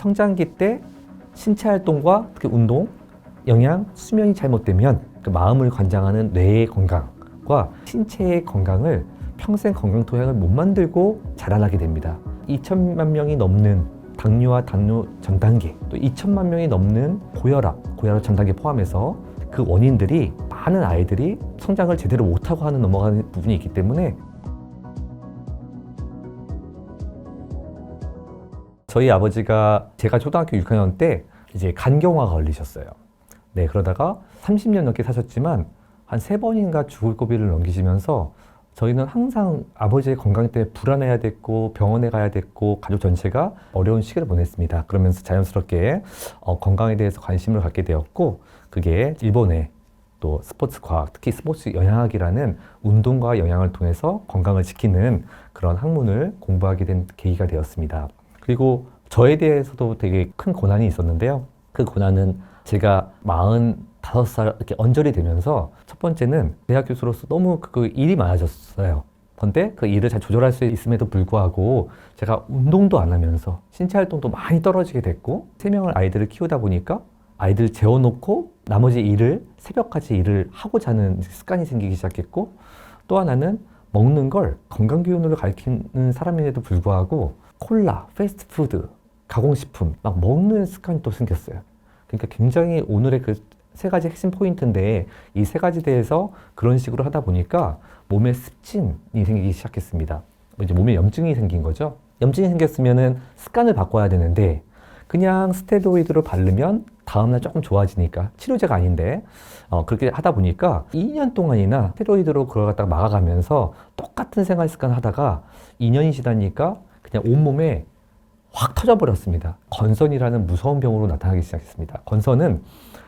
성장기 때 신체 활동과 특히 운동, 영양, 수면이 잘못되면 그 마음을 관장하는 뇌의 건강과 신체의 건강을 평생 건강 토양을 못 만들고 자라나게 됩니다. 2천만 명이 넘는 당뇨와 당뇨 전 단계, 또 2천만 명이 넘는 고혈압 전 단계 포함해서 그 원인들이 많은 아이들이 성장을 제대로 못하고 하는 넘어가는 부분이 있기 때문에 저희 아버지가 제가 초등학교 6학년 때 이제 간경화가 걸리셨어요. 네, 그러다가 30년 넘게 사셨지만 한 3번인가 죽을 고비를 넘기시면서 저희는 항상 아버지의 건강 때문에 불안해야 됐고 병원에 가야 됐고 가족 전체가 어려운 시기를 보냈습니다. 그러면서 자연스럽게 건강에 대해서 관심을 갖게 되었고 그게 일본의 또 스포츠 과학, 특히 스포츠 영양학이라는 운동과 영양을 통해서 건강을 지키는 그런 학문을 공부하게 된 계기가 되었습니다. 그리고 저에 대해서도 되게 큰 고난이 있었는데요. 그 고난은 제가 45살 이렇게 언저리 되면서 첫 번째는 대학 교수로서 너무 그 일이 많아졌어요. 그런데 그 일을 잘 조절할 수 있음에도 불구하고 제가 운동도 안 하면서 신체 활동도 많이 떨어지게 됐고 3명을 아이들을 키우다 보니까 아이들 재워놓고 나머지 일을 새벽까지 일을 하고 자는 습관이 생기기 시작했고 또 하나는 먹는 걸 건강기준으로 가리키는 사람임에도 불구하고 콜라, 패스트푸드, 가공식품 막 먹는 습관이 또 생겼어요. 그러니까 굉장히 오늘의 그 3가지 핵심 포인트인데 이 3가지 대해서 그런 식으로 하다 보니까 몸에 습진이 생기기 시작했습니다. 이제 몸에 염증이 생긴 거죠. 염증이 생겼으면은 습관을 바꿔야 되는데 그냥 스테로이드를 바르면 다음날 조금 좋아지니까 치료제가 아닌데 그렇게 하다 보니까 2년 동안이나 스테로이드로 그걸 갖다가 막아가면서 똑같은 생활 습관 하다가 2년이 지나니까 그냥 온몸에 확 터져버렸습니다. 건선이라는 무서운 병으로 나타나기 시작했습니다. 건선은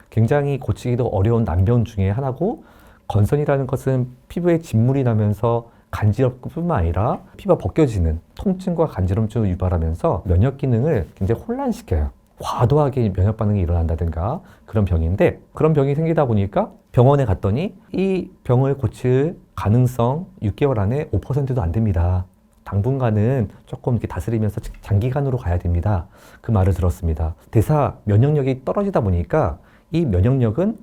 굉장히 고치기도 어려운 난병 중에 하나고 건선이라는 것은 피부에 진물이 나면서 간지럽고 뿐만 아니라 피부가 벗겨지는 통증과 간지럼증을 유발하면서 면역 기능을 굉장히 혼란시켜요. 과도하게 면역 반응이 일어난다든가 그런 병인데 그런 병이 생기다 보니까 병원에 갔더니 이 병을 고칠 가능성 6개월 안에 5%도 안 됩니다. 당분간은 조금 이렇게 다스리면서 장기간으로 가야 됩니다. 그 말을 들었습니다. 대사 면역력이 떨어지다 보니까 이 면역력은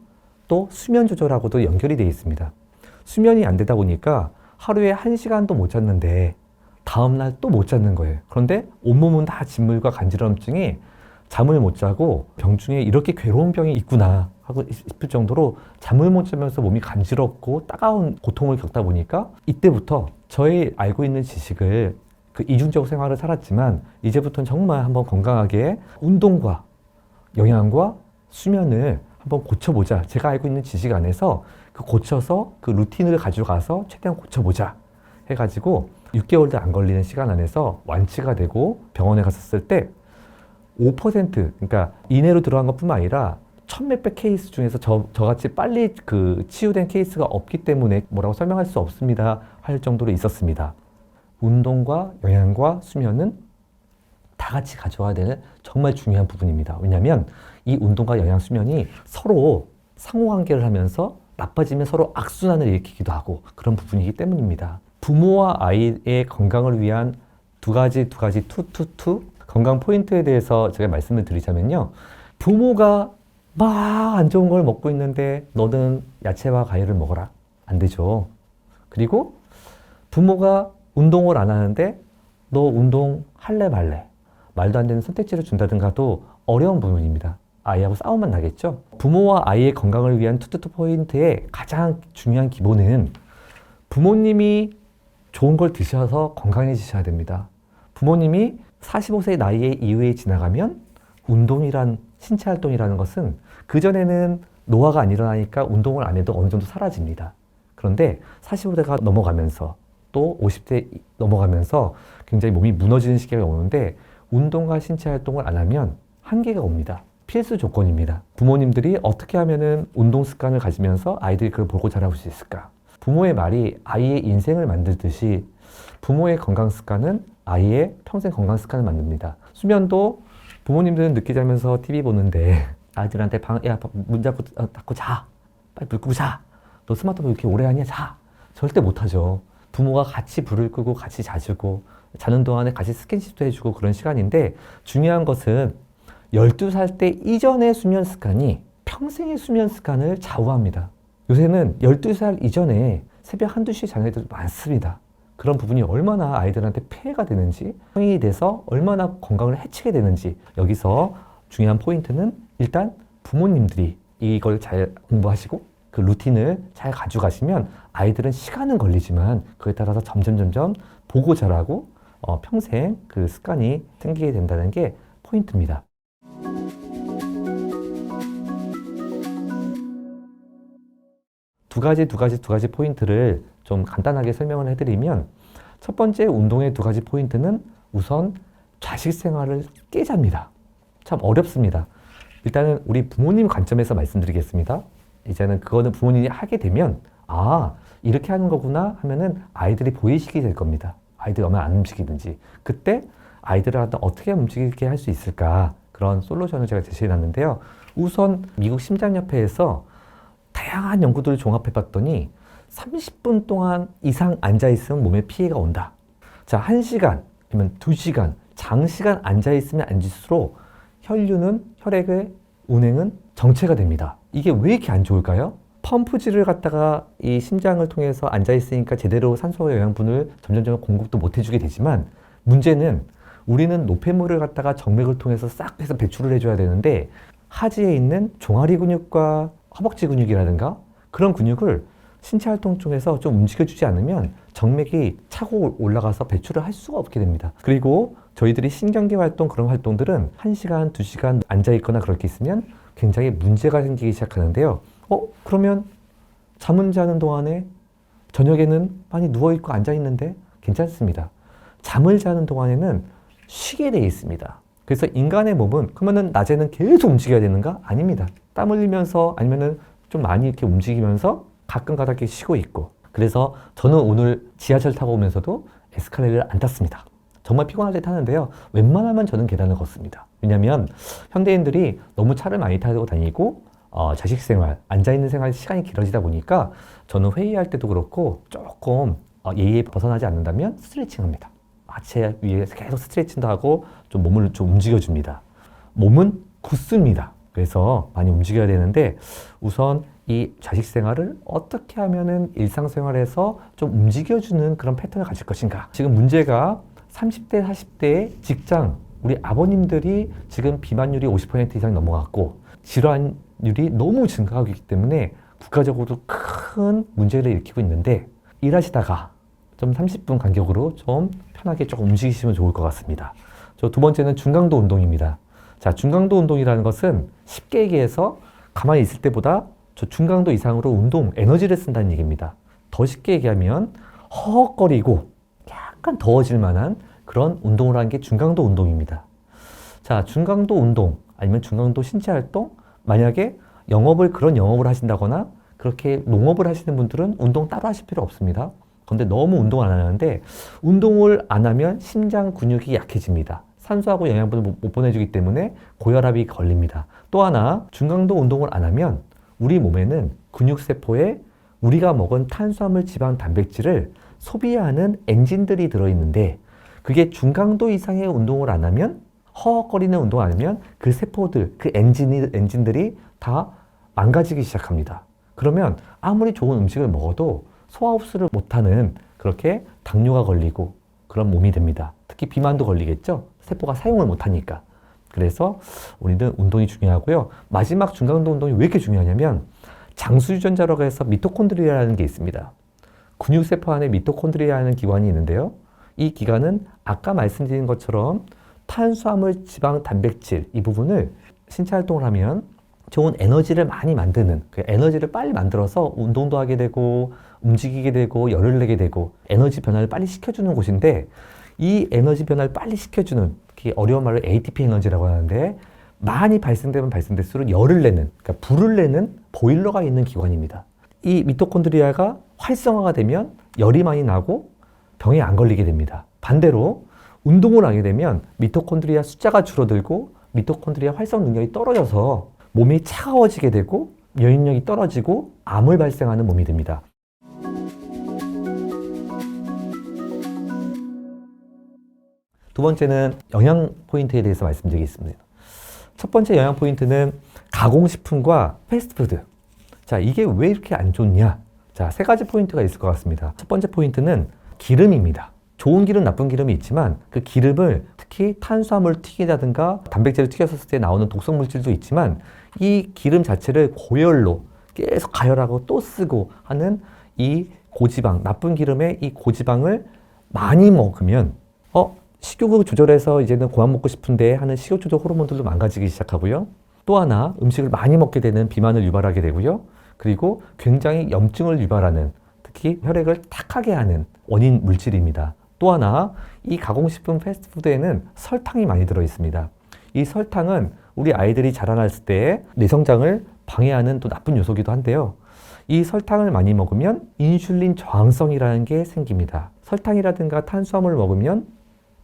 또 수면 조절하고도 연결이 되어 있습니다. 수면이 안 되다 보니까 하루에 1시간도 못 잤는데 다음날 또 못 잤는 거예요. 그런데 온몸은 다 진물과 간지럼증이 잠을 못 자고 병 중에 이렇게 괴로운 병이 있구나 하고 싶을 정도로 잠을 못 자면서 몸이 간지럽고 따가운 고통을 겪다 보니까 이때부터 저의 알고 있는 지식을 그 이중적 생활을 살았지만 이제부터는 정말 한번 건강하게 운동과 영양과 수면을 한번 고쳐보자. 제가 알고 있는 지식 안에서 그 고쳐서 그 루틴을 가져가서 최대한 고쳐보자 해가지고 6개월도 안 걸리는 시간 안에서 완치가 되고 병원에 갔었을 때 5% 그러니까 이내로 들어간 것뿐만 아니라 1000몇백 케이스 중에서 저같이 빨리 그 치유된 케이스가 없기 때문에 뭐라고 설명할 수 없습니다 할 정도로 있었습니다. 운동과 영양과 수면은 다 같이 가져와야 되는 정말 중요한 부분입니다. 왜냐하면 이 운동과 영양, 수면이 서로 상호관계를 하면서 나빠지면 서로 악순환을 일으키기도 하고 그런 부분이기 때문입니다. 부모와 아이의 건강을 위한 두 가지 투 건강 포인트에 대해서 제가 말씀을 드리자면요. 부모가 막 안 좋은 걸 먹고 있는데 너는 야채와 과일을 먹어라. 안 되죠. 그리고 부모가 운동을 안 하는데 너 운동 할래 말래. 말도 안 되는 선택지를 준다든가도 어려운 부분입니다. 아이하고 싸움만 나겠죠. 부모와 아이의 건강을 위한 투 포인트의 가장 중요한 기본은 부모님이 좋은 걸 드셔서 건강해지셔야 됩니다. 부모님이 45세 나이 이후에 지나가면 운동이란 신체 활동이라는 것은 그전에는 노화가 안 일어나니까 운동을 안 해도 어느 정도 사라집니다. 그런데 45세가 넘어가면서 또 50대 넘어가면서 굉장히 몸이 무너지는 시기가 오는데 운동과 신체 활동을 안 하면 한계가 옵니다. 필수 조건입니다. 부모님들이 어떻게 하면은 운동 습관을 가지면서 아이들이 그걸 보고 자라올 수 있을까? 부모의 말이 아이의 인생을 만들듯이 부모의 건강 습관은 아이의 평생 건강 습관을 만듭니다. 수면도 부모님들은 늦게 자면서 TV 보는데 아이들한테 문 닫고 자. 빨리 불 끄고 자. 너 스마트폰 이렇게 오래 하냐? 자. 절대 못하죠. 부모가 같이 불을 끄고 같이 자주고 자는 동안에 같이 스킨십도 해주고 그런 시간인데 중요한 것은 12살 때 이전의 수면 습관이 평생의 수면 습관을 좌우합니다. 요새는 12살 이전에 새벽 1~2시에 자는 애들 많습니다. 그런 부분이 얼마나 아이들한테 폐해가 되는지, 성인이 돼서 얼마나 건강을 해치게 되는지, 여기서 중요한 포인트는 일단 부모님들이 이걸 잘 공부하시고 그 루틴을 잘 가져가시면 아이들은 시간은 걸리지만 그에 따라서 점점 보고 자라고 평생 그 습관이 생기게 된다는 게 포인트입니다. 두 가지 포인트를 좀 간단하게 설명을 해드리면, 첫 번째 운동의 두 가지 포인트는 우선 자식 생활을 깨자입니다. 참 어렵습니다. 일단은 우리 부모님 관점에서 말씀드리겠습니다. 이제는 그거는 부모님이 하게 되면 이렇게 하는 거구나 하면은 아이들이 보이시게 될 겁니다. 아이들이 얼마나 안 움직이든지. 그때 아이들을 어떻게 움직이게 할 수 있을까, 그런 솔루션을 제가 제시해 놨는데요. 우선 미국 심장협회에서 다양한 연구들을 종합해 봤더니 30분 동안 이상 앉아있으면 몸에 피해가 온다. 자, 1시간 아니면 2시간 장시간 앉아있으면 앉을수록 혈액의 운행은 정체가 됩니다. 이게 왜 이렇게 안 좋을까요? 펌프질을 갖다가 이 심장을 통해서 앉아있으니까 제대로 산소와 영양분을 점점 공급도 못 해주게 되지만, 문제는 우리는 노폐물을 갖다가 정맥을 통해서 싹 해서 배출을 해줘야 되는데, 하지에 있는 종아리 근육과 허벅지 근육이라든가 그런 근육을 신체 활동 중에서 좀 움직여주지 않으면 정맥이 차고 올라가서 배출을 할 수가 없게 됩니다. 그리고 저희들이 신경계 활동, 그런 활동들은 1시간, 2시간 앉아있거나 그렇게 있으면 굉장히 문제가 생기기 시작하는데요. 그러면 잠은 자는 동안에 저녁에는 많이 누워있고 앉아있는데 괜찮습니다. 잠을 자는 동안에는 쉬게 돼 있습니다. 그래서 인간의 몸은 그러면은 낮에는 계속 움직여야 되는가? 아닙니다. 땀 흘리면서 아니면은 좀 많이 이렇게 움직이면서 가끔 가다 이렇게 쉬고 있고. 그래서 저는 오늘 지하철 타고 오면서도 에스컬레이터를 안 탔습니다. 정말 피곤할 때 타는데요. 웬만하면 저는 계단을 걷습니다. 왜냐하면 현대인들이 너무 차를 많이 타고 다니고 자식 생활, 앉아있는 생활 시간이 길어지다 보니까 저는 회의할 때도 그렇고 조금 예의에 벗어나지 않는다면 스트레칭합니다. 하체 위에서 계속 스트레칭도 하고 좀 몸을 좀 움직여줍니다. 몸은 굳습니다. 그래서 많이 움직여야 되는데, 우선 이 자식 생활을 어떻게 하면은 일상생활에서 좀 움직여주는 그런 패턴을 가질 것인가. 지금 문제가 30대, 40대의 직장, 우리 아버님들이 지금 비만율이 50% 이상 넘어갔고 질환율이 너무 증가하고 있기 때문에 국가적으로도 큰 문제를 일으키고 있는데, 일하시다가 좀 30분 간격으로 좀 편하게 조금 움직이시면 좋을 것 같습니다. 두 번째는 중강도 운동입니다. 자, 중강도 운동이라는 것은 쉽게 얘기해서 가만히 있을 때보다 저 중강도 이상으로 운동, 에너지를 쓴다는 얘기입니다. 더 쉽게 얘기하면 허헉거리고 약간 더워질 만한 그런 운동을 하는 게 중강도 운동입니다. 자, 중강도 운동 아니면 중강도 신체 활동, 만약에 그런 영업을 하신다거나 그렇게 농업을 하시는 분들은 운동 따로 하실 필요 없습니다. 그런데 너무 운동 안 하는데, 운동을 안 하면 심장 근육이 약해집니다. 산소하고 영양분을 못 보내주기 때문에 고혈압이 걸립니다. 또 하나, 중강도 운동을 안 하면 우리 몸에는 근육세포에 우리가 먹은 탄수화물, 지방, 단백질을 소비하는 엔진들이 들어있는데, 그게 중강도 이상의 운동을 안 하면, 허헉거리는 운동을 안 하면 그 세포들, 그 엔진들이 다 망가지기 시작합니다. 그러면 아무리 좋은 음식을 먹어도 소화 흡수를 못하는, 그렇게 당뇨가 걸리고 그런 몸이 됩니다. 특히 비만도 걸리겠죠? 세포가 사용을 못하니까. 그래서 우리는 운동이 중요하고요. 마지막 중강도 운동이 왜 이렇게 중요하냐면, 장수 유전자라고 해서 미토콘드리아라는 게 있습니다. 근육세포 안에 미토콘드리아라는 기관이 있는데요. 이 기관은 아까 말씀드린 것처럼 탄수화물, 지방, 단백질 이 부분을 신체 활동을 하면 좋은 에너지를 많이 만드는, 그 에너지를 빨리 만들어서 운동도 하게 되고 움직이게 되고 열을 내게 되고 에너지 변화를 빨리 시켜주는 곳인데, 이 에너지 변화를 빨리 시켜주는, 특히 어려운 말로 ATP 에너지라고 하는데, 많이 발생되면 발생될수록 열을 내는, 그러니까 불을 내는 보일러가 있는 기관입니다. 이 미토콘드리아가 활성화가 되면 열이 많이 나고 병에 안 걸리게 됩니다. 반대로 운동을 하게 되면 미토콘드리아 숫자가 줄어들고 미토콘드리아 활성 능력이 떨어져서 몸이 차가워지게 되고 면역력이 떨어지고 암을 발생하는 몸이 됩니다. 두 번째는 영양 포인트에 대해서 말씀드리겠습니다. 첫 번째 영양 포인트는 가공식품과 패스트푸드. 자, 이게 왜 이렇게 안 좋냐? 자, 세 가지 포인트가 있을 것 같습니다. 첫 번째 포인트는 기름입니다. 좋은 기름, 나쁜 기름이 있지만 그 기름을 특히 탄수화물 튀기다든가 단백질을 튀겼을 때 나오는 독성 물질도 있지만 이 기름 자체를 고열로 계속 가열하고 또 쓰고 하는 이 고지방, 나쁜 기름의 이 고지방을 많이 먹으면 식욕을 조절해서 이제는 그만 먹고 싶은데 하는 식욕 조절 호르몬들도 망가지기 시작하고요. 또 하나 음식을 많이 먹게 되는 비만을 유발하게 되고요. 그리고 굉장히 염증을 유발하는 특히 혈액을 탁하게 하는 원인 물질입니다. 또 하나 이 가공식품 패스트푸드에는 설탕이 많이 들어 있습니다. 이 설탕은 우리 아이들이 자라났을 때 뇌성장을 방해하는 또 나쁜 요소기도 한데요. 이 설탕을 많이 먹으면 인슐린 저항성이라는 게 생깁니다. 설탕이라든가 탄수화물을 먹으면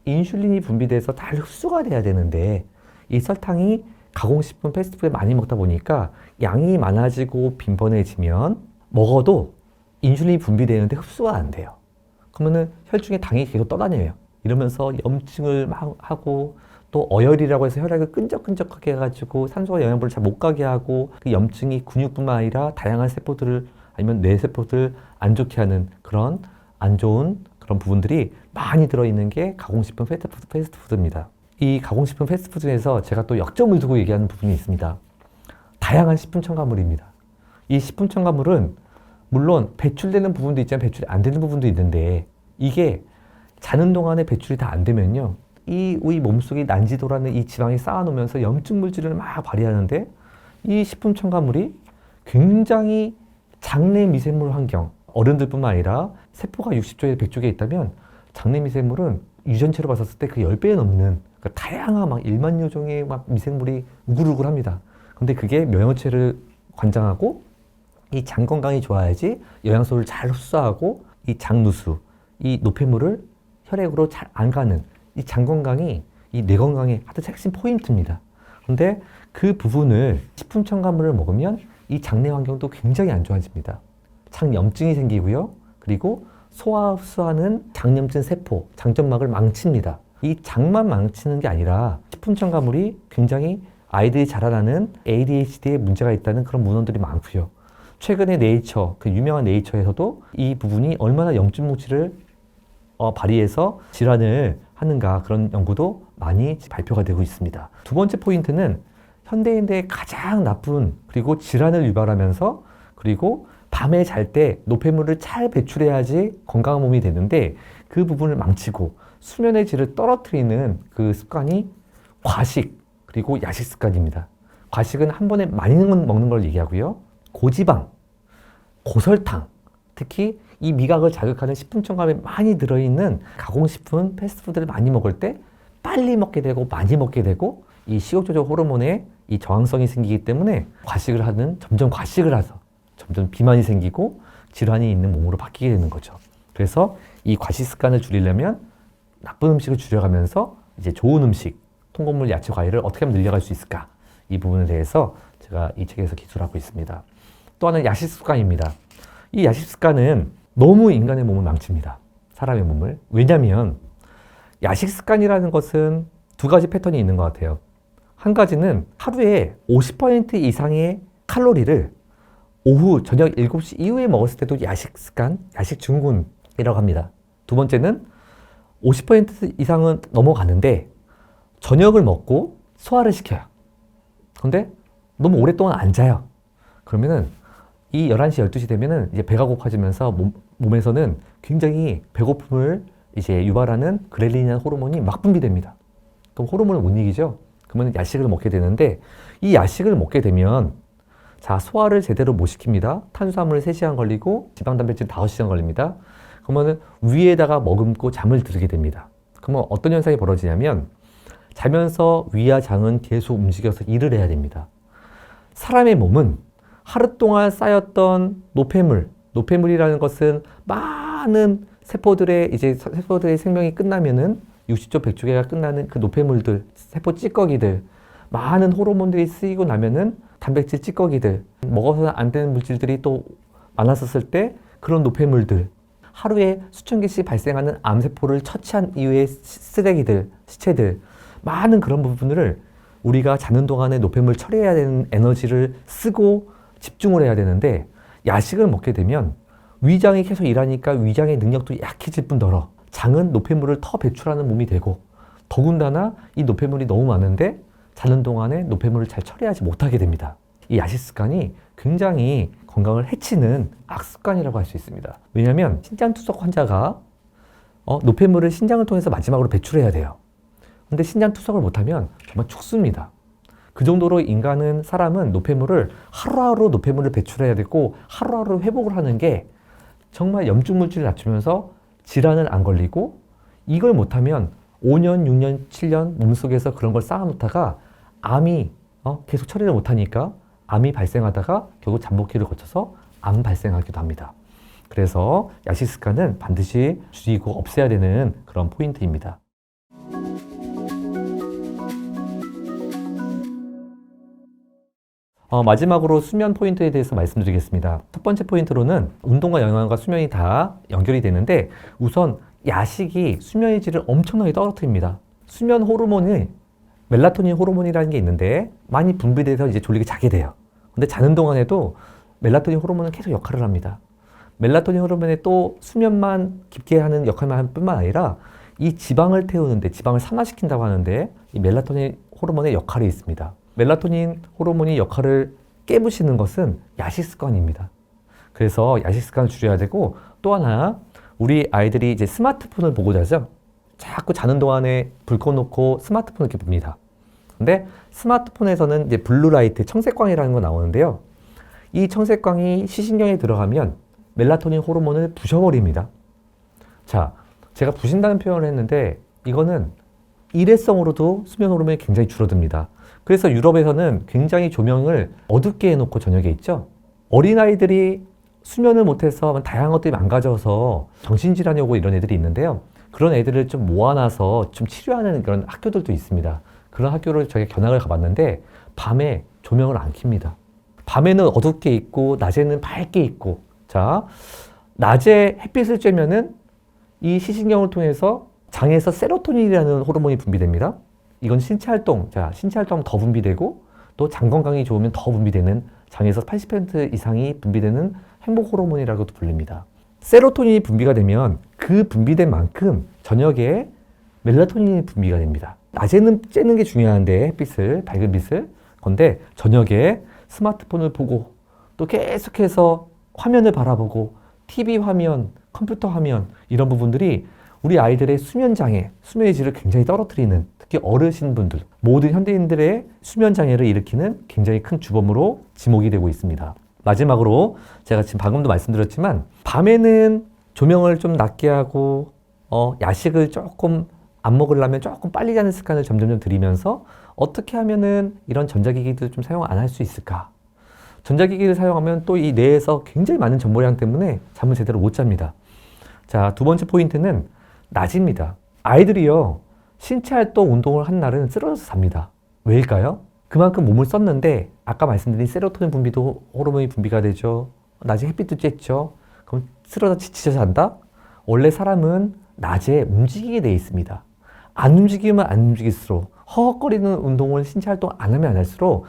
인슐린이 분비돼서 잘 흡수가 돼야 되는데 이 설탕이 가공식품 패스트푸드에 많이 먹다 보니까 양이 많아지고 빈번해지면 먹어도 인슐린이 분비되는데 흡수가 안 돼요. 그러면은 혈중에 당이 계속 떠다녀요. 이러면서 염증을 막 하고 또 어혈이라고 해서 혈액을 끈적끈적하게 해가지고 산소와 영양분을 잘 못 가게 하고 그 염증이 근육뿐만 아니라 다양한 세포들을 아니면 뇌세포들을 안 좋게 하는 그런 안 좋은 그런 부분들이 많이 들어있는 게 가공식품 패스트푸드입니다. 이 가공식품 패스트푸드에서 제가 또 역점을 두고 얘기하는 부분이 있습니다. 다양한 식품 첨가물입니다. 이 식품 첨가물은 물론 배출되는 부분도 있지만 배출이 안 되는 부분도 있는데 이게 자는 동안에 배출이 다 안 되면요. 우리 몸속에 난지도라는 이 지방이 쌓아놓으면서 염증 물질을 막 발휘하는데 이 식품 첨가물이 굉장히 장내 미생물 환경, 어른들뿐만 아니라 세포가 60조에 100조에 있다면 장내 미생물은 유전체로 봤었을 때 그 10배에 넘는 다양한 막 1만여 종의 막 미생물이 우글우글합니다. 근데 그게 면역체를 관장하고 이 장 건강이 좋아야지 영양소를 잘 흡수하고 이 장누수, 이 노폐물을 혈액으로 잘 안 가는 이 장 건강이 이 뇌 건강의 하여튼 핵심 포인트입니다. 그런데 그 부분을 식품 첨가물을 먹으면 이 장내 환경도 굉장히 안 좋아집니다. 장염증이 생기고요. 그리고 소화 흡수하는 장염증 세포, 장점막을 망칩니다. 이 장만 망치는 게 아니라 식품 첨가물이 굉장히 아이들이 자라나는 ADHD에 문제가 있다는 그런 문헌들이 많고요. 최근에 네이처, 그 유명한 네이처에서도 이 부분이 얼마나 염증 물질을 발휘해서 질환을 하는가 그런 연구도 많이 발표가 되고 있습니다. 두 번째 포인트는 현대인들의 가장 나쁜 그리고 질환을 유발하면서 그리고 밤에 잘 때 노폐물을 잘 배출해야지 건강한 몸이 되는데 그 부분을 망치고 수면의 질을 떨어뜨리는 그 습관이 과식 그리고 야식 습관입니다. 과식은 한 번에 많이 먹는 걸 얘기하고요. 고지방, 고설탕, 특히 이 미각을 자극하는 식품 첨가물이 많이 들어있는 가공식품, 패스트푸드를 많이 먹을 때 빨리 먹게 되고 많이 먹게 되고 이 식욕 조절 호르몬에 이 저항성이 생기기 때문에 점점 과식을 해서 점점 비만이 생기고 질환이 있는 몸으로 바뀌게 되는 거죠. 그래서 이 과식 습관을 줄이려면 나쁜 음식을 줄여가면서 이제 좋은 음식, 통곡물, 야채, 과일을 어떻게 하면 늘려갈 수 있을까? 이 부분에 대해서 제가 이 책에서 기술하고 있습니다. 또 하나는 야식 습관입니다. 이 야식 습관은 너무 인간의 몸을 망칩니다. 사람의 몸을. 왜냐하면 야식 습관이라는 것은 두 가지 패턴이 있는 것 같아요. 한 가지는 하루에 50% 이상의 칼로리를 오후 저녁 7시 이후에 먹었을 때도 야식 습관, 야식 증후군이라고 합니다. 두 번째는 50% 이상은 넘어가는데 저녁을 먹고 소화를 시켜요. 그런데 너무 오랫동안 안 자요. 그러면은 이 11시, 12시 되면은 이제 배가 고파지면서 몸에서는 굉장히 배고픔을 이제 유발하는 그렐린이라는 호르몬이 막 분비됩니다. 그럼 호르몬을 못 이기죠? 그러면 야식을 먹게 되는데 이 야식을 먹게 되면 자, 소화를 제대로 못 시킵니다. 탄수화물 3시간 걸리고 지방 단백질 5시간 걸립니다. 그러면 위에다가 머금고 잠을 들게 됩니다. 그러면 어떤 현상이 벌어지냐면 자면서 위와 장은 계속 움직여서 일을 해야 됩니다. 사람의 몸은 하루 동안 쌓였던 노폐물이라는 것은 많은 세포들의 생명이 끝나면은 60조, 100조개가 끝나는 그 노폐물들, 세포 찌꺼기들, 많은 호르몬들이 쓰이고 나면은 단백질 찌꺼기들, 먹어서는 안 되는 물질들이 또 많았었을 때 그런 노폐물들, 하루에 수천 개씩 발생하는 암세포를 처치한 이후의 쓰레기들, 시체들, 많은 그런 부분들을 우리가 자는 동안에 노폐물 처리해야 되는 에너지를 쓰고 집중을 해야 되는데 야식을 먹게 되면 위장이 계속 일하니까 위장의 능력도 약해질 뿐더러 장은 노폐물을 더 배출하는 몸이 되고 더군다나 이 노폐물이 너무 많은데 자는 동안에 노폐물을 잘 처리하지 못하게 됩니다. 이 야식 습관이 굉장히 건강을 해치는 악습관이라고 할 수 있습니다. 왜냐하면 신장투석 환자가 노폐물을 신장을 통해서 마지막으로 배출해야 돼요. 근데 신장투석을 못하면 정말 죽습니다. 그 정도로 사람은 노폐물을 하루하루 노폐물을 배출해야 되고 하루하루 회복을 하는 게 정말 염증 물질을 낮추면서 질환은 안 걸리고 이걸 못하면 5년, 6년, 7년 몸속에서 그런 걸 쌓아놓다가 암이 계속 처리를 못하니까 암이 발생하다가 결국 잠복기를 거쳐서 암 발생하기도 합니다. 그래서 야식 습관은 반드시 줄이고 없애야 되는 그런 포인트입니다. 마지막으로 수면 포인트에 대해서 말씀드리겠습니다. 첫 번째 포인트로는 운동과 영양과 수면이 다 연결이 되는데 우선 야식이 수면의 질을 엄청나게 떨어뜨립니다. 수면 호르몬이 멜라토닌 호르몬이라는 게 있는데 많이 분비돼서 이제 졸리게 자게 돼요. 근데 자는 동안에도 멜라토닌 호르몬은 계속 역할을 합니다. 멜라토닌 호르몬이 또 수면만 깊게 하는 역할만 할 뿐만 아니라 이 지방을 태우는데 지방을 산화시킨다고 하는데 이 멜라토닌 호르몬의 역할이 있습니다. 멜라토닌 호르몬이 역할을 깨부시는 것은 야식 습관입니다. 그래서 야식 습관을 줄여야 되고 또 하나 우리 아이들이 이제 스마트폰을 보고 자죠. 자꾸 자는 동안에 불 꺼놓고 스마트폰을 이렇게 봅니다. 근데 스마트폰에서는 이제 블루라이트, 청색광이라는 거 나오는데요. 이 청색광이 시신경에 들어가면 멜라토닌 호르몬을 부셔버립니다. 자, 제가 부신다는 표현을 했는데 이거는 일회성으로도 수면 호르몬이 굉장히 줄어듭니다. 그래서 유럽에서는 굉장히 조명을 어둡게 해놓고 저녁에 있죠. 어린아이들이 수면을 못해서 다양한 것들이 망가져서 정신질환이 오고 이런 애들이 있는데요. 그런 애들을 좀 모아놔서 좀 치료하는 그런 학교들도 있습니다. 그런 학교를 저희가 견학을 가봤는데 밤에 조명을 안 켭니다. 밤에는 어둡게 있고 낮에는 밝게 있고 자, 낮에 햇빛을 쬐면은 이 시신경을 통해서 장에서 세로토닌이라는 호르몬이 분비됩니다. 이건 신체 활동, 신체 활동 더 분비되고 또 장 건강이 좋으면 더 분비되는 장에서 80% 이상이 분비되는 행복 호르몬이라고도 불립니다. 세로토닌이 분비가 되면 그 분비된 만큼 저녁에 멜라토닌이 분비가 됩니다. 낮에는 쬐는 게 중요한데 햇빛을, 밝은 빛을. 그런데 저녁에 스마트폰을 보고 또 계속해서 화면을 바라보고 TV 화면, 컴퓨터 화면 이런 부분들이 우리 아이들의 수면 장애, 수면의 질을 굉장히 떨어뜨리는 특히 어르신분들, 모든 현대인들의 수면 장애를 일으키는 굉장히 큰 주범으로 지목이 되고 있습니다. 마지막으로 제가 지금 방금도 말씀드렸지만 밤에는 조명을 좀 낮게 하고 야식을 조금 안 먹으려면 조금 빨리 자는 습관을 점점 들이면서 어떻게 하면은 이런 전자기기들 좀 사용 안 할 수 있을까? 전자기기를 사용하면 또 이 뇌에서 굉장히 많은 전보량 때문에 잠을 제대로 못 잡니다. 자, 두 번째 포인트는 낮입니다. 아이들이요, 신체 활동 운동을 한 날은 쓰러져서 잡니다. 왜일까요? 그만큼 몸을 썼는데 아까 말씀드린 세로토닌 분비도 호르몬이 분비가 되죠. 낮에 햇빛도 쬐죠. 그럼 쓰러져 지쳐서 잔다? 원래 사람은 낮에 움직이게 돼 있습니다. 안 움직이면 안 움직일수록 허헉거리는 운동을 신체 활동 안 하면 안 할수록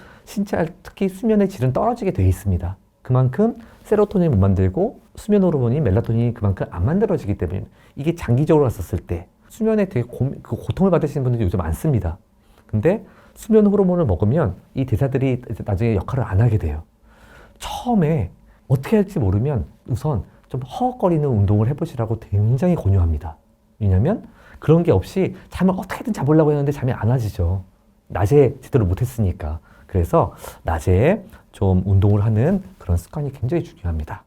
특히 수면의 질은 떨어지게 돼 있습니다. 그만큼 세로토닌을 못 만들고 수면 호르몬이 멜라토닌이 그만큼 안 만들어지기 때문에 이게 장기적으로 갔었을 때 수면에 되게 고통을 받으시는 분들이 요즘 많습니다. 근데 수면 호르몬을 먹으면 이 대사들이 나중에 역할을 안 하게 돼요. 처음에 어떻게 할지 모르면 우선 좀 허헉거리는 운동을 해보시라고 굉장히 권유합니다. 왜냐면 그런 게 없이 잠을 어떻게든 자보려고 했는데 잠이 안 와지죠. 낮에 제대로 못했으니까. 그래서 낮에 좀 운동을 하는 그런 습관이 굉장히 중요합니다.